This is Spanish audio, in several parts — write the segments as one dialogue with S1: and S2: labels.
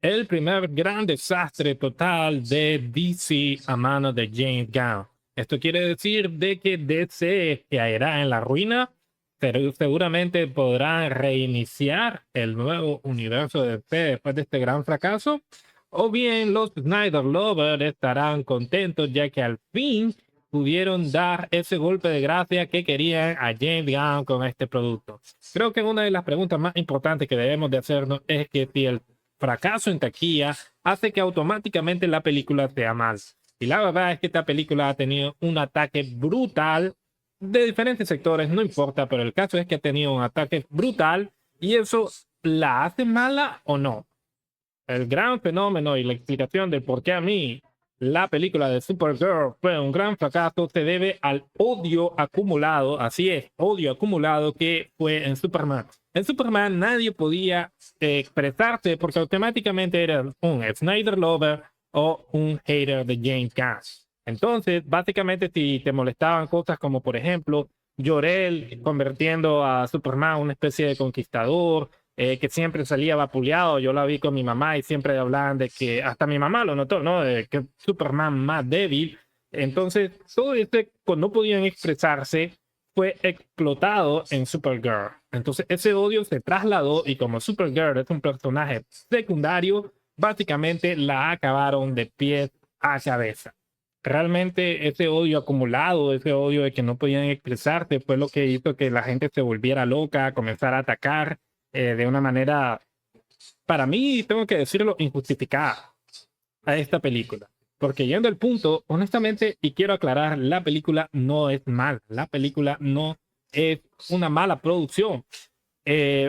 S1: el primer gran desastre total de DC a mano de James Gunn. Esto quiere decir de que DC caerá en la ruina, pero seguramente podrán reiniciar el nuevo universo de DC después de este gran fracaso, o bien los Snyder Lovers estarán contentos ya que al fin pudieron dar ese golpe de gracia que querían a James Gunn con este producto. Creo que una de las preguntas más importantes que debemos de hacernos es que si el fracaso en taquilla hace que automáticamente la película sea mal. Y la verdad es que esta película ha tenido un ataque brutal de diferentes sectores, no importa, pero el caso es que ha tenido un ataque brutal y eso la hace mala o no. El gran fenómeno y la explicación del por qué a mí la película de Supergirl fue un gran fracaso se debe al odio acumulado, así es, odio acumulado que fue en Superman. En Superman nadie podía expresarse porque automáticamente era un Snyder Lover o un hater de James Gunn. Entonces, básicamente, si te molestaban cosas como, por ejemplo, Jor-El convirtiendo a Superman en una especie de conquistador, que siempre salía vapuleado. Yo la vi con mi mamá y siempre hablaban de que, hasta mi mamá lo notó, ¿no? De que Superman más débil. Entonces, todo este, cuando no podían expresarse, fue explotado en Supergirl. Entonces, ese odio se trasladó y como Supergirl es un personaje secundario, básicamente la acabaron de pies a cabeza. Realmente ese odio acumulado, ese odio de que no podían expresarse, fue lo que hizo que la gente se volviera loca, comenzara a atacar de una manera, para mí, tengo que decirlo, injustificada a esta película. Porque yendo al punto, honestamente, y quiero aclarar, la película no es mala. La película no es una mala producción.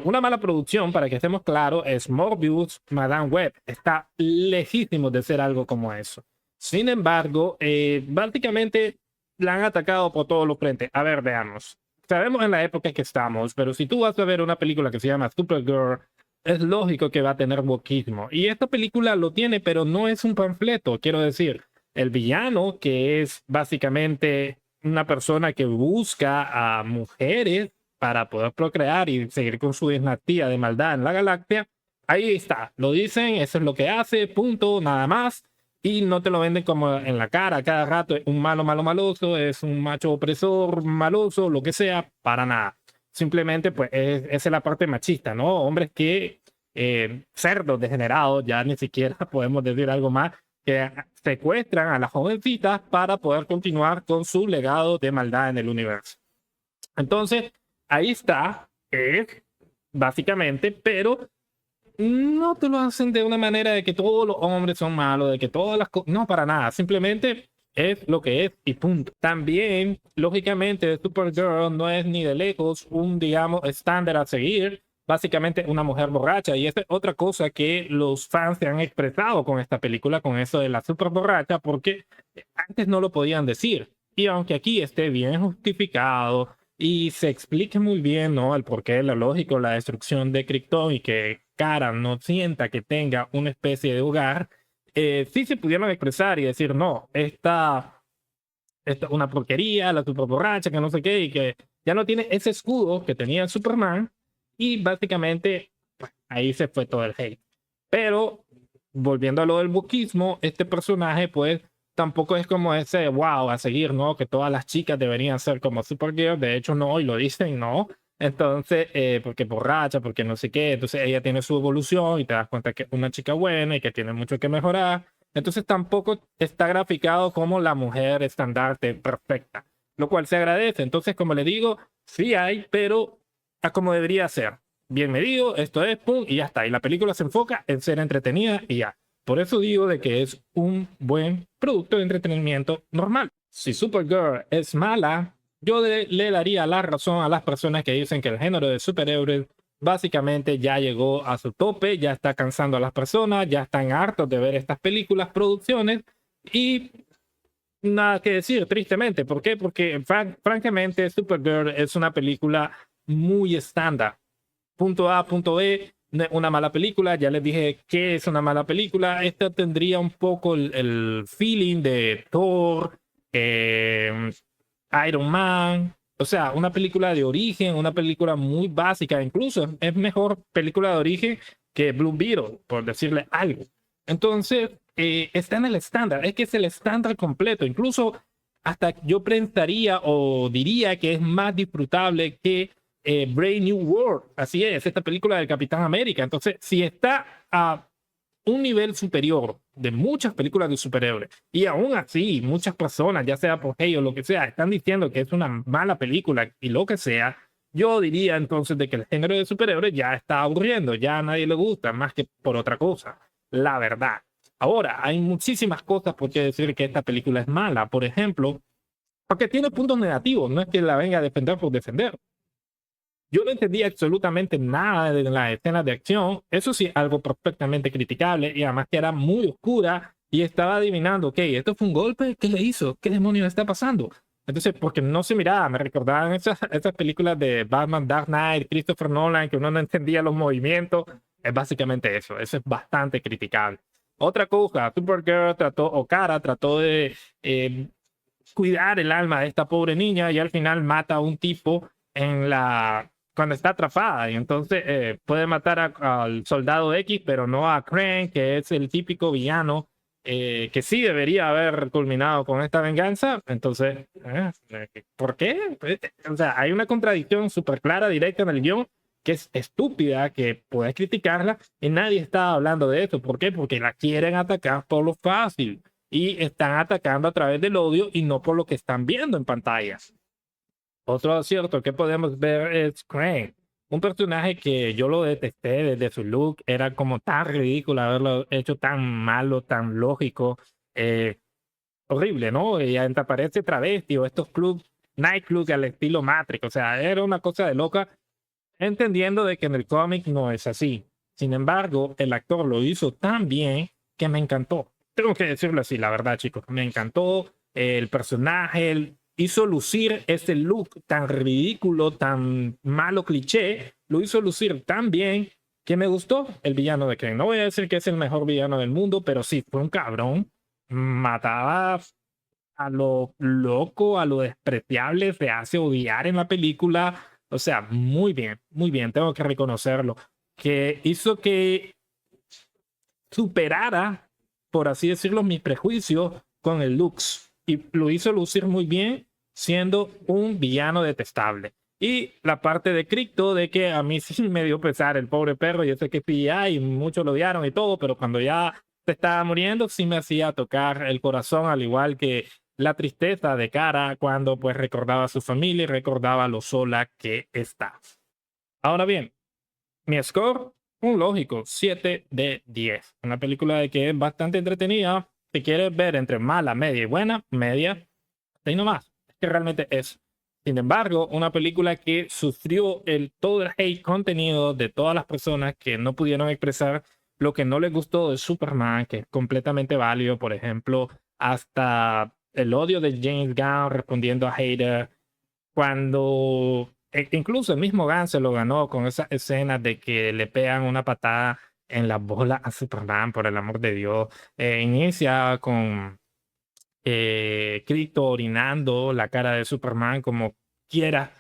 S1: Una mala producción, para que estemos claros, es Morbius, Madame Web. Está lejísimo de ser algo como eso. Sin embargo, básicamente la han atacado por todos los frentes. A ver, veamos. Sabemos en la época que estamos, pero si tú vas a ver una película que se llama Supergirl, es lógico que va a tener wokismo. Y esta película lo tiene, pero no es un panfleto. Quiero decir, el villano, que es básicamente una persona que busca a mujeres para poder procrear y seguir con su dinastía de maldad en la galaxia, ahí está. Lo dicen, eso es lo que hace, punto, nada más. Y no te lo venden como en la cara cada rato, un malo, malo, maloso, es un macho opresor, maloso, lo que sea, para nada. Simplemente, pues, esa es la parte machista, ¿no? Hombres que, cerdos degenerados, ya ni siquiera podemos decir algo más, que secuestran a las jovencitas para poder continuar con su legado de maldad en el universo. Entonces, ahí está, básicamente, pero no te lo hacen de una manera de que todos los hombres son malos, de que todas las cosas, no, para nada, simplemente es lo que es y punto. También, lógicamente, Supergirl no es ni de lejos un, digamos, estándar a seguir, básicamente una mujer borracha, y esa es otra cosa que los fans se han expresado con esta película, con eso de la super borracha, porque antes no lo podían decir. Y aunque aquí esté bien justificado y se explique muy bien, ¿no? El porqué, lo lógico, la destrucción de Krypton y que Kara no sienta que tenga una especie de hogar, sí se pudieron expresar y decir, no, esta es una porquería, la super borracha, que no sé qué, y que ya no tiene ese escudo que tenía Superman, y básicamente pues, ahí se fue todo el hate. Pero volviendo a lo del buquismo, este personaje pues tampoco es como ese wow a seguir, ¿no? Que todas las chicas deberían ser como Supergirl, de hecho no, y lo dicen, no. Entonces, porque borracha, porque no sé qué, entonces ella tiene su evolución y te das cuenta que es una chica buena y que tiene mucho que mejorar. Entonces tampoco está graficado como la mujer estandarte perfecta, lo cual se agradece. Entonces, como le digo, sí hay, pero a como debería ser. Bien medido, esto es, pum, y ya está. Y la película se enfoca en ser entretenida y ya. Por eso digo de que es un buen producto de entretenimiento normal. Si Supergirl es mala, yo le daría la razón a las personas que dicen que el género de superhéroes básicamente ya llegó a su tope, ya está cansando a las personas, ya están hartos de ver estas películas, producciones y nada que decir, tristemente. ¿Por qué? Porque francamente Supergirl es una película muy estándar. Punto A, punto B, una mala película. Ya les dije que es una mala película. Esta tendría un poco el feeling de Thor, Iron Man. O sea, una película de origen, una película muy básica. Incluso es mejor película de origen que Blue Beetle, por decirle algo. Entonces, está en el estándar, es que es el estándar completo. Incluso hasta yo pensaría o diría que es más disfrutable que Brave New World. Así es, esta película del Capitán América. Entonces, si está a un nivel superior de muchas películas de superhéroes y aún así muchas personas, ya sea por hate o lo que sea, están diciendo que es una mala película y lo que sea, yo diría entonces de que el género de superhéroes ya está aburriendo, ya a nadie le gusta más que por otra cosa, la verdad. Ahora, hay muchísimas cosas por qué decir que esta película es mala. Por ejemplo, porque tiene puntos negativos, no es que la venga a defender por defender. Yo no entendía absolutamente nada de las escenas de acción. Eso sí, algo perfectamente criticable y además que era muy oscura y estaba adivinando, ok, esto fue un golpe, ¿qué le hizo? ¿Qué demonios está pasando? Entonces, porque no se miraba, me recordaban esas películas de Batman, Dark Knight, Christopher Nolan, que uno no entendía los movimientos. Es básicamente eso es bastante criticable. Otra cosa, Supergirl trató, o Kara trató de cuidar el alma de esta pobre niña y al final mata a un tipo en la cuando está atrapada y entonces puede matar al soldado X, pero no a Krang, que es el típico villano que sí debería haber culminado con esta venganza. Entonces, ¿por qué? O sea, hay una contradicción súper clara, directa en el guión, que es estúpida, que puedes criticarla y nadie está hablando de eso. ¿Por qué? Porque la quieren atacar por lo fácil y están atacando a través del odio y no por lo que están viendo en pantallas. Otro acierto que podemos ver es Krang, un personaje que yo lo detesté desde su look, era como tan ridículo haberlo hecho tan malo, tan lógico, eh, horrible, ¿no? Y aparece travesti o estos clubs, nightclubs al estilo Matrix, o sea, era una cosa de loca, entendiendo de que en el cómic no es así. Sin embargo, el actor lo hizo tan bien que me encantó. Tengo que decirlo así, la verdad, chicos. Me encantó el personaje, hizo lucir ese look tan ridículo, tan malo cliché, lo hizo lucir tan bien que me gustó el villano de Ken. No voy a decir que es el mejor villano del mundo, pero sí, fue un cabrón. Mataba a lo loco, a lo despreciable, se hace odiar en la película. O sea, muy bien, tengo que reconocerlo. Que hizo que superara, por así decirlo, mis prejuicios con el looks. Y lo hizo lucir muy bien siendo un villano detestable. Y la parte de Crypto, de que a mí sí me dio pesar el pobre perro. Yo sé que PI y muchos lo odiaron y todo, pero cuando ya se estaba muriendo, sí me hacía tocar el corazón, al igual que la tristeza de Cara cuando pues recordaba a su familia y recordaba lo sola que está. Ahora bien, mi score, un lógico, 7 de 10. Una película de que es bastante entretenida. Si quieres ver entre mala, media y buena, media, ahí nomás. Es que realmente es. Sin embargo, una película que sufrió todo el hate contenido de todas las personas que no pudieron expresar lo que no les gustó de Superman, que es completamente válido. Por ejemplo, hasta el odio de James Gunn respondiendo a haters cuando incluso el mismo Gunn se lo ganó con esa escena de que le pegan una patada en la bola a Superman, por el amor de Dios. Inicia con Krypto orinando la cara de Superman como quiera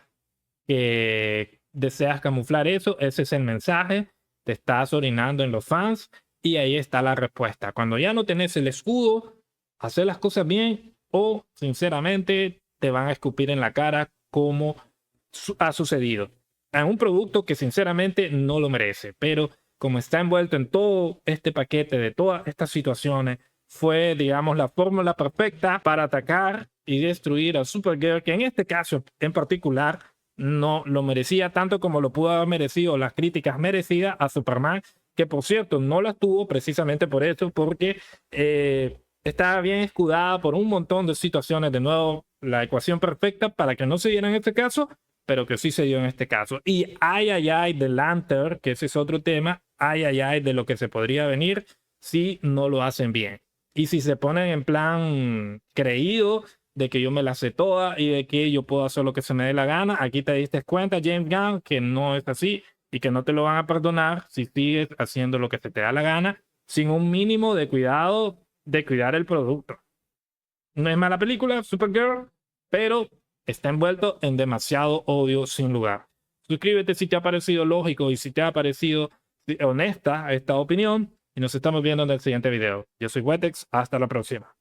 S1: que deseas camuflar eso. Ese es el mensaje. Te estás orinando en los fans y ahí está la respuesta. Cuando ya no tenés el escudo, hacer las cosas bien o sinceramente te van a escupir en la cara como ha sucedido a un producto que sinceramente no lo merece, pero como está envuelto en todo este paquete de todas estas situaciones, fue, digamos, la fórmula perfecta para atacar y destruir a Supergirl, que en este caso en particular no lo merecía tanto como lo pudo haber merecido las críticas merecidas a Superman, que por cierto no las tuvo precisamente por eso, porque estaba bien escudada por un montón de situaciones. De nuevo, la ecuación perfecta para que no se diera en este caso, pero que sí se dio en este caso. Y ay de Lantern, que ese es otro tema, ay de lo que se podría venir si no lo hacen bien. Y si se ponen en plan creído de que yo me la sé toda y de que yo puedo hacer lo que se me dé la gana, aquí te diste cuenta, James Gunn, que no es así y que no te lo van a perdonar si sigues haciendo lo que se te da la gana sin un mínimo de cuidado de cuidar el producto. No es mala película, Supergirl, pero está envuelto en demasiado odio sin lugar. Suscríbete si te ha parecido lógico y si te ha parecido honesta esta opinión y nos estamos viendo en el siguiente video. Yo soy Wetex, hasta la próxima.